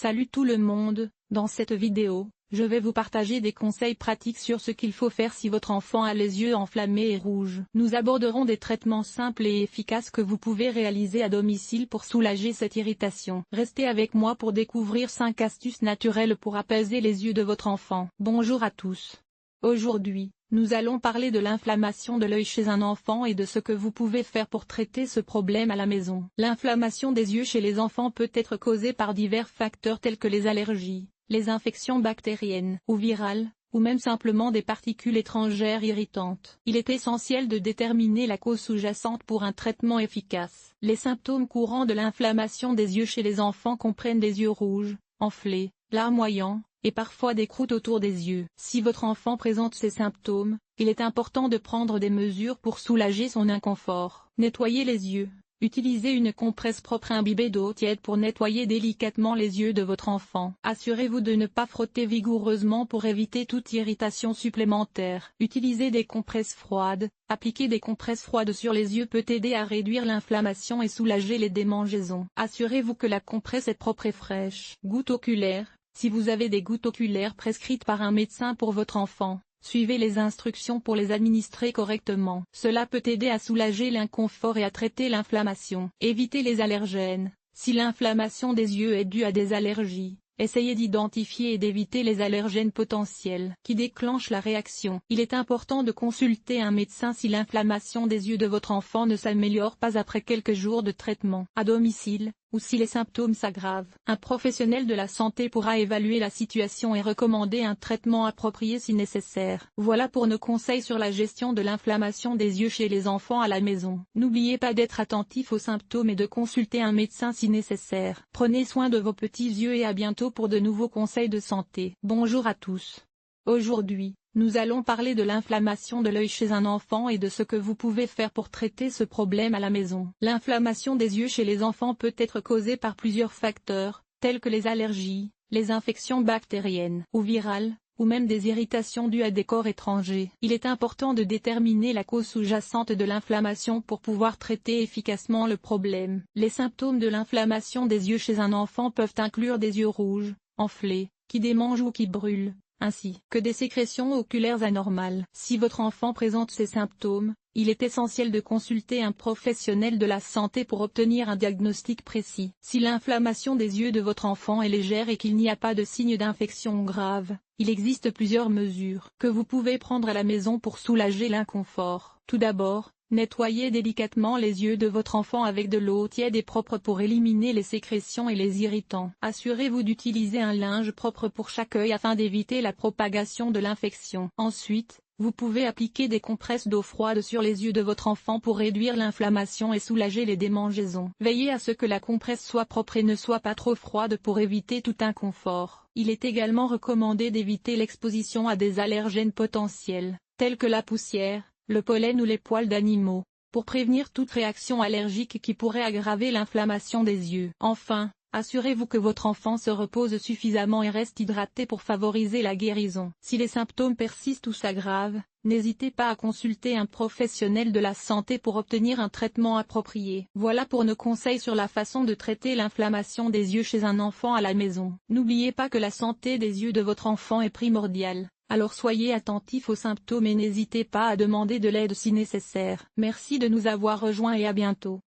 Salut tout le monde, dans cette vidéo, je vais vous partager des conseils pratiques sur ce qu'il faut faire si votre enfant a les yeux enflammés et rouges. Nous aborderons des traitements simples et efficaces que vous pouvez réaliser à domicile pour soulager cette irritation. Restez avec moi pour découvrir 5 astuces naturelles pour apaiser les yeux de votre enfant. Bonjour à tous. Aujourd'hui, nous allons parler de l'inflammation de l'œil chez un enfant et de ce que vous pouvez faire pour traiter ce problème à la maison. L'inflammation des yeux chez les enfants peut être causée par divers facteurs tels que les allergies, les infections bactériennes ou virales, ou même simplement des particules étrangères irritantes. Il est essentiel de déterminer la cause sous-jacente pour un traitement efficace. Les symptômes courants de l'inflammation des yeux chez les enfants comprennent des yeux rouges, enflés, larmoyants, et parfois des croûtes autour des yeux. Si votre enfant présente ces symptômes, il est important de prendre des mesures pour soulager son inconfort. Nettoyez les yeux. Utilisez une compresse propre imbibée d'eau tiède pour nettoyer délicatement les yeux de votre enfant. Assurez-vous de ne pas frotter vigoureusement pour éviter toute irritation supplémentaire. Utilisez des compresses froides. Appliquer des compresses froides sur les yeux peut aider à réduire l'inflammation et soulager les démangeaisons. Assurez-vous que la compresse est propre et fraîche. Gouttes oculaires. Si vous avez des gouttes oculaires prescrites par un médecin pour votre enfant, suivez les instructions pour les administrer correctement. Cela peut aider à soulager l'inconfort et à traiter l'inflammation. Évitez les allergènes. Si l'inflammation des yeux est due à des allergies, essayez d'identifier et d'éviter les allergènes potentiels qui déclenchent la réaction. Il est important de consulter un médecin si l'inflammation des yeux de votre enfant ne s'améliore pas après quelques jours de traitement à domicile, ou si les symptômes s'aggravent. Un professionnel de la santé pourra évaluer la situation et recommander un traitement approprié si nécessaire. Voilà pour nos conseils sur la gestion de l'inflammation des yeux chez les enfants à la maison. N'oubliez pas d'être attentif aux symptômes et de consulter un médecin si nécessaire. Prenez soin de vos petits yeux et à bientôt pour de nouveaux conseils de santé. Bonjour à tous. Aujourd'hui, nous allons parler de l'inflammation de l'œil chez un enfant et de ce que vous pouvez faire pour traiter ce problème à la maison. L'inflammation des yeux chez les enfants peut être causée par plusieurs facteurs, tels que les allergies, les infections bactériennes ou virales, ou même des irritations dues à des corps étrangers. Il est important de déterminer la cause sous-jacente de l'inflammation pour pouvoir traiter efficacement le problème. Les symptômes de l'inflammation des yeux chez un enfant peuvent inclure des yeux rouges, enflés, qui démangent ou qui brûlent, ainsi que des sécrétions oculaires anormales. Si votre enfant présente ces symptômes, il est essentiel de consulter un professionnel de la santé pour obtenir un diagnostic précis. Si l'inflammation des yeux de votre enfant est légère et qu'il n'y a pas de signe d'infection grave, il existe plusieurs mesures que vous pouvez prendre à la maison pour soulager l'inconfort. Tout d'abord, nettoyez délicatement les yeux de votre enfant avec de l'eau tiède et propre pour éliminer les sécrétions et les irritants. Assurez-vous d'utiliser un linge propre pour chaque œil afin d'éviter la propagation de l'infection. Ensuite, vous pouvez appliquer des compresses d'eau froide sur les yeux de votre enfant pour réduire l'inflammation et soulager les démangeaisons. Veillez à ce que la compresse soit propre et ne soit pas trop froide pour éviter tout inconfort. Il est également recommandé d'éviter l'exposition à des allergènes potentiels, tels que la poussière, le pollen ou les poils d'animaux, pour prévenir toute réaction allergique qui pourrait aggraver l'inflammation des yeux. Enfin, assurez-vous que votre enfant se repose suffisamment et reste hydraté pour favoriser la guérison. Si les symptômes persistent ou s'aggravent, n'hésitez pas à consulter un professionnel de la santé pour obtenir un traitement approprié. Voilà pour nos conseils sur la façon de traiter l'inflammation des yeux chez un enfant à la maison. N'oubliez pas que la santé des yeux de votre enfant est primordiale. Alors soyez attentifs aux symptômes et n'hésitez pas à demander de l'aide si nécessaire. Merci de nous avoir rejoints et à bientôt.